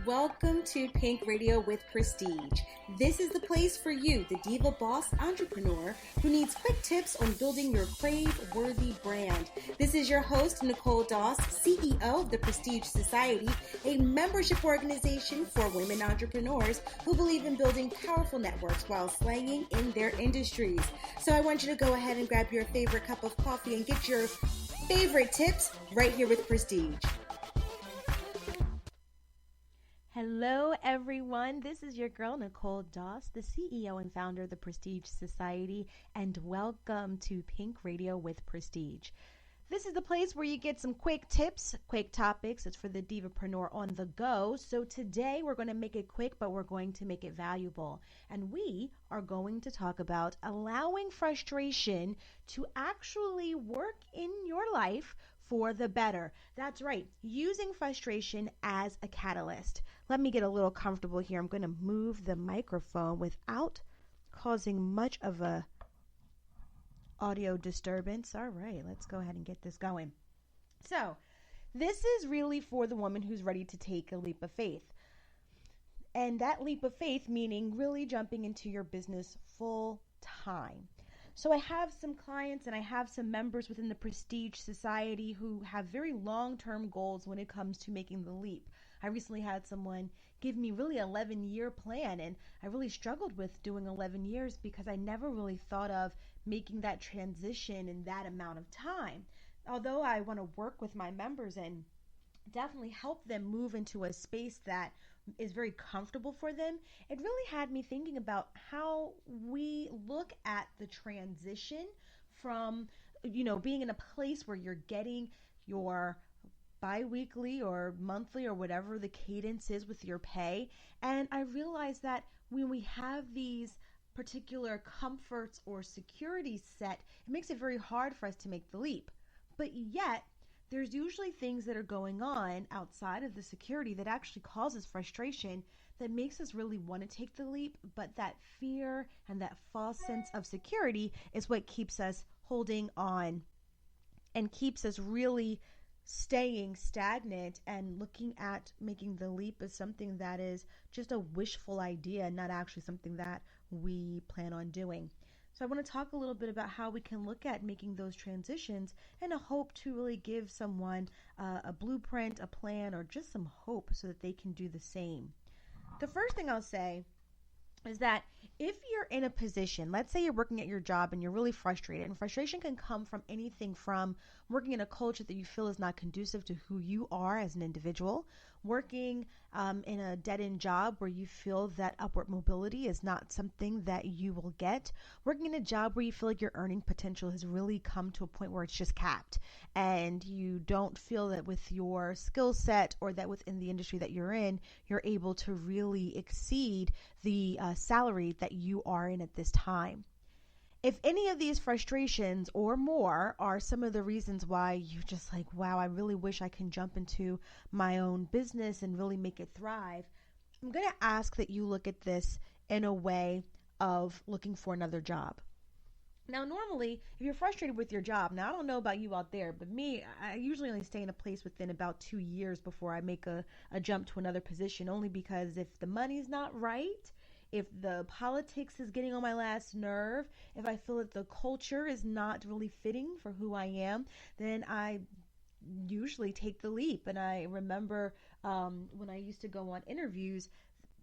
Welcome to Pink Radio with Prestige. This is the place for you, the diva boss entrepreneur who needs quick tips on building your crave-worthy brand. This is your host, Nicole Doss, CEO of the Prestige Society, a membership organization for women entrepreneurs who believe in building powerful networks while slaying in their industries. So I want you to go ahead and grab your favorite cup of coffee and get your favorite tips right here with Prestige. Hello, everyone. This is your girl, Nicole Doss, the CEO and founder of the Prestige Society, and welcome to Pink Radio with Prestige. This is the place where you get some quick tips, quick topics. It's for the divapreneur on the go. So today we're going to make it quick, but we're going to make it valuable. And we are going to talk about allowing frustration to actually work in your life for the better. That's right, using frustration as a catalyst. Let me get a little comfortable here. I'm going to move the microphone without causing much of a audio disturbance. All right, let's go ahead and get this going. So, this is really for the woman who's ready to take a leap of faith. And that leap of faith meaning really jumping into your business full time. So I have some clients and I have some members within the Prestige Society who have very long-term goals when it comes to making the leap. I recently had someone give me really an 11-year plan, and I really struggled with doing 11 years because I never really thought of making that transition in that amount of time. Although I want to work with my members and definitely help them move into a space that is very comfortable for them, it really had me thinking about how we look at the transition from, being in a place where you're getting your bi-weekly or monthly or whatever the cadence is with your pay. And I realized that when we have these particular comforts or security set, it makes it very hard for us to make the leap. But yet, there's usually things that are going on outside of the security that actually causes frustration that makes us really want to take the leap, but that fear and that false sense of security is what keeps us holding on and keeps us really staying stagnant and looking at making the leap as something that is just a wishful idea, not actually something that we plan on doing. So I want to talk a little bit about how we can look at making those transitions and a hope to really give someone a blueprint, a plan, or just some hope so that they can do the same. The first thing I'll say is that if you're in a position, let's say you're working at your job and you're really frustrated, and frustration can come from anything from working in a culture that you feel is not conducive to who you are as an individual, working in a dead-end job where you feel that upward mobility is not something that you will get, working in a job where you feel like your earning potential has really come to a point where it's just capped and you don't feel that with your skill set or that within the industry that you're in, you're able to really exceed the salary that you are in at this time. If any of these frustrations or more are some of the reasons why you're just like, wow, I really wish I can jump into my own business and really make it thrive, I'm going to ask that you look at this in a way of looking for another job. Now, normally, if you're frustrated with your job, now I don't know about you out there, but me, I usually only stay in a place within about 2 years before I make a jump to another position, only because if the money's not right, if the politics is getting on my last nerve, if I feel that the culture is not really fitting for who I am, then I usually take the leap. And I remember when I used to go on interviews,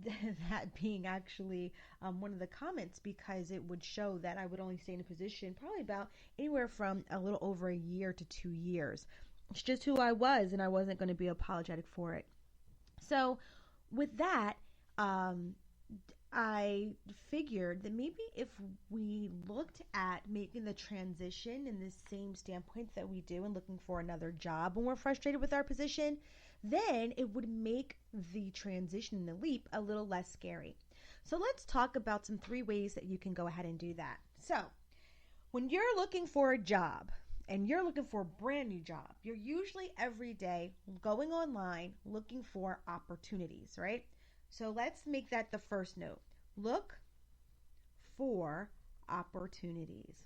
that being actually one of the comments, because it would show that I would only stay in a position probably about anywhere from a little over a year to 2 years. It's just who I was, and I wasn't going to be apologetic for it. So with that, I figured that maybe if we looked at making the transition in the same standpoint that we do and looking for another job when we're frustrated with our position, then it would make the transition and the leap a little less scary. So let's talk about some 3 ways that you can go ahead and do that. So when you're looking for a job and you're looking for a brand new job, you're usually every day going online looking for opportunities, right? So let's make that the first note. Look for opportunities.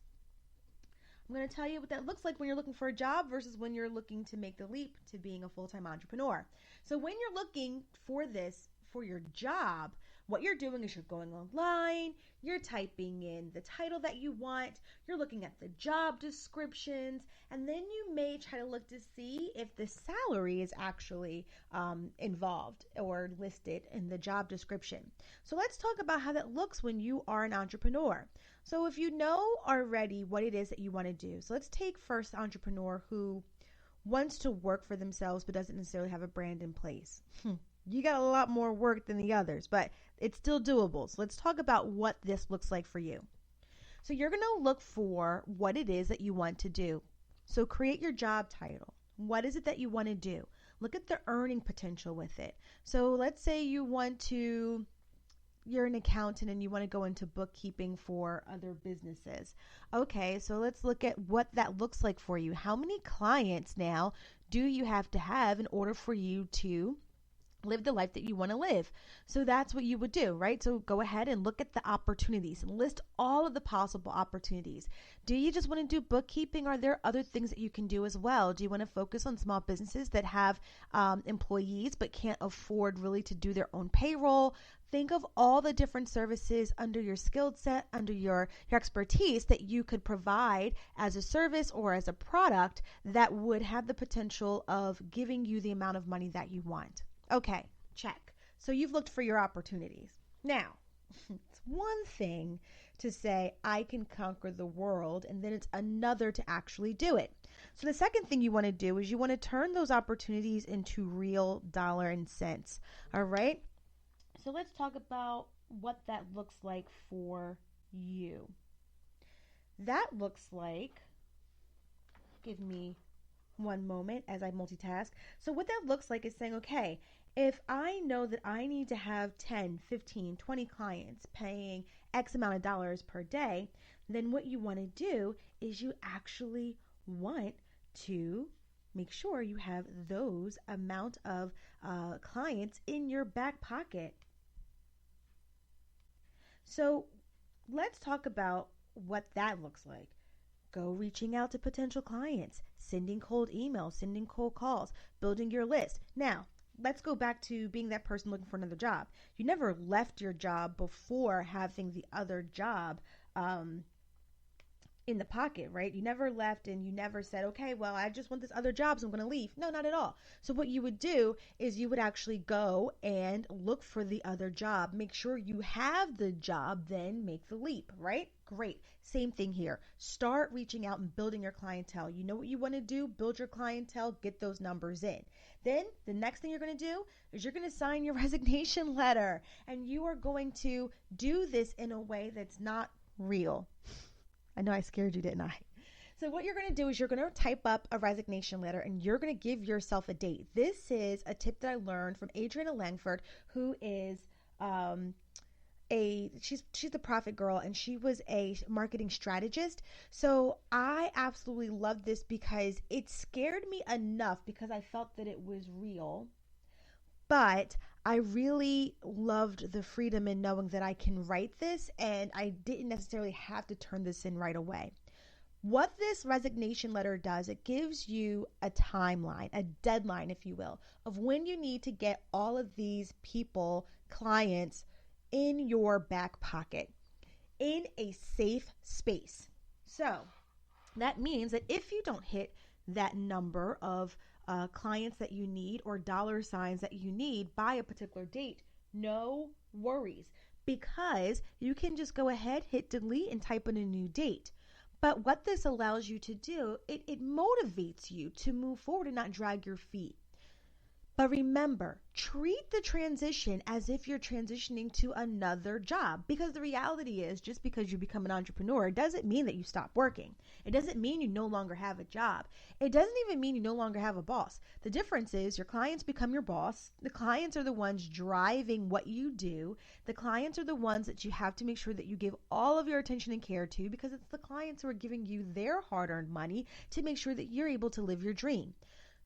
I'm going to tell you what that looks like when you're looking for a job versus when you're looking to make the leap to being a full-time entrepreneur. So when you're looking for this for your job, what you're doing is you're going online, you're typing in the title that you want, you're looking at the job descriptions, and then you may try to look to see if the salary is actually involved or listed in the job description. So let's talk about how that looks when you are an entrepreneur. So if you know already what it is that you want to do, so let's take first the entrepreneur who wants to work for themselves but doesn't necessarily have a brand in place. You got a lot more work than the others, but it's still doable. So let's talk about what this looks like for you. So you're going to look for what it is that you want to do. So create your job title. What is it that you want to do? Look at the earning potential with it. So let's say you're an accountant and you want to go into bookkeeping for other businesses. Okay, so let's look at what that looks like for you. How many clients now do you have to have in order for you to live the life that you want to live? So that's what you would do, right? So go ahead and look at the opportunities and list all of the possible opportunities. Do you just want to do bookkeeping? Are there other things that you can do as well? Do you want to focus on small businesses that have employees but can't afford really to do their own payroll? Think of all the different services under your skill set, under your expertise that you could provide as a service or as a product that would have the potential of giving you the amount of money that you want. Okay, check. So you've looked for your opportunities. Now, it's one thing to say, I can conquer the world, and then it's another to actually do it. So the second thing you want to do is you want to turn those opportunities into real dollar and cents. All right? So let's talk about what that looks like for you. That looks like, give me one moment as I multitask. So what that looks like is saying, okay, if I know that I need to have 10, 15, 20 clients paying X amount of dollars per day, then what you want to do is you actually want to make sure you have those amount of clients in your back pocket. So let's talk about what that looks like. Go reaching out to potential clients, sending cold emails, sending cold calls, building your list. Now, let's go back to being that person looking for another job. You never left your job before having the other job in the pocket, right? You never left and you never said, okay, well, I just want this other job, so I'm going to leave. No, not at all. So what you would do is you would actually go and look for the other job. Make sure you have the job, then make the leap, right? Great. Same thing here. Start reaching out and building your clientele. You know what you want to do? Build your clientele, get those numbers in. Then the next thing you're going to do is you're going to sign your resignation letter, and you are going to do this in a way that's not real. I know I scared you, didn't I? So what you're going to do is you're going to type up a resignation letter and you're going to give yourself a date. This is a tip that I learned from Adriana Langford, who is she's the Profit Girl, and she was a marketing strategist. So I absolutely love this because it scared me enough because I felt that it was real. But I really loved the freedom in knowing that I can write this and I didn't necessarily have to turn this in right away. What this resignation letter does, it gives you a timeline, a deadline, if you will, of when you need to get all of these people, clients, in your back pocket, in a safe space. So that means that if you don't hit that number of clients that you need or dollar signs that you need by a particular date, no worries, because you can just go ahead, hit delete, and type in a new date. But what this allows you to do, it motivates you to move forward and not drag your feet. But remember, treat the transition as if you're transitioning to another job, because the reality is just because you become an entrepreneur, it doesn't mean that you stop working. It doesn't mean you no longer have a job. It doesn't even mean you no longer have a boss. The difference is your clients become your boss. The clients are the ones driving what you do. The clients are the ones that you have to make sure that you give all of your attention and care to, because it's the clients who are giving you their hard-earned money to make sure that you're able to live your dream.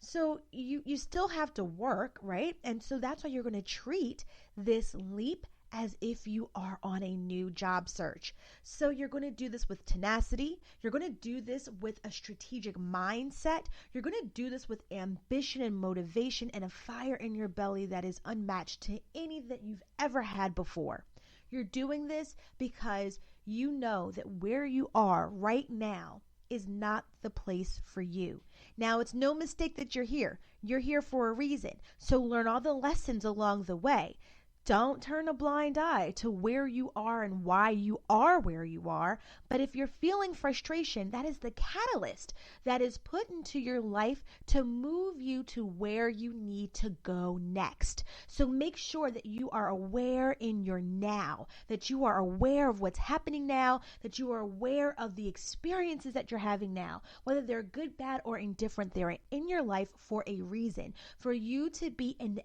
So you still have to work, right? And so that's why you're going to treat this leap as if you are on a new job search. So you're going to do this with tenacity. You're going to do this with a strategic mindset. You're going to do this with ambition and motivation and a fire in your belly that is unmatched to any that you've ever had before. You're doing this because you know that where you are right now is not the place for you. Now, it's no mistake that you're here. You're here for a reason. So learn all the lessons along the way. Don't turn a blind eye to where you are and why you are where you are. But if you're feeling frustration, that is the catalyst that is put into your life to move you to where you need to go next. So make sure that you are aware in your now, that you are aware of what's happening now, that you are aware of the experiences that you're having now, whether they're good, bad, or indifferent. They're in your life for a reason, for you to be an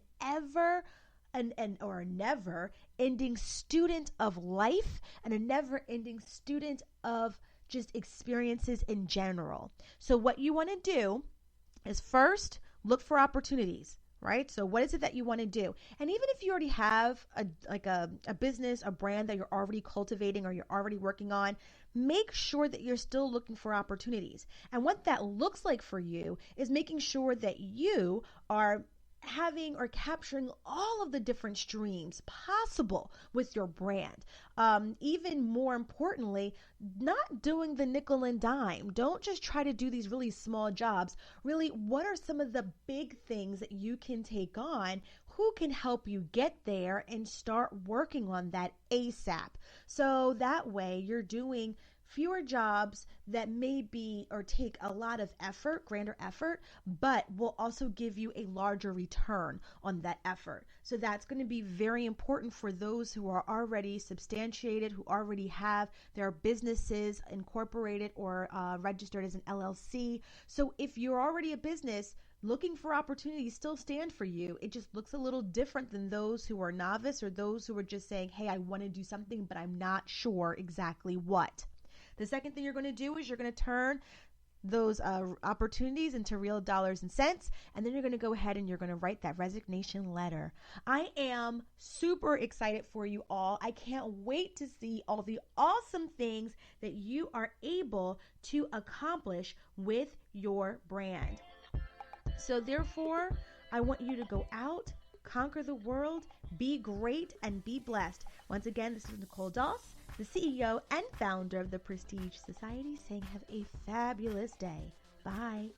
never ending student of life and a never ending student of just experiences in general. So what you want to do is first look for opportunities, right? So what is it that you want to do? And even if you already have a business, a brand that you're already cultivating or you're already working on, make sure that you're still looking for opportunities. And what that looks like for you is making sure that you are having or capturing all of the different streams possible with your brand. Even more importantly, not doing the nickel and dime. Don't just try to do these really small jobs. Really, what are some of the big things that you can take on? Who can help you get there and start working on that ASAP? So that way you're doing fewer jobs that may be or take a lot of effort, grander effort, but will also give you a larger return on that effort. So that's going to be very important for those who are already substantiated, who already have their businesses incorporated or registered as an LLC. So if you're already a business, looking for opportunities still stand for you. It just looks a little different than those who are novice or those who are just saying, hey, I want to do something, but I'm not sure exactly what. The second thing you're going to do is you're going to turn those opportunities into real dollars and cents, and then you're going to go ahead and you're going to write that resignation letter. I am super excited for you all. I can't wait to see all the awesome things that you are able to accomplish with your brand. So therefore, I want you to go out, conquer the world, be great, and be blessed. Once again, this is Nicole Doss, the CEO and founder of the Prestige Society, saying have a fabulous day. Bye.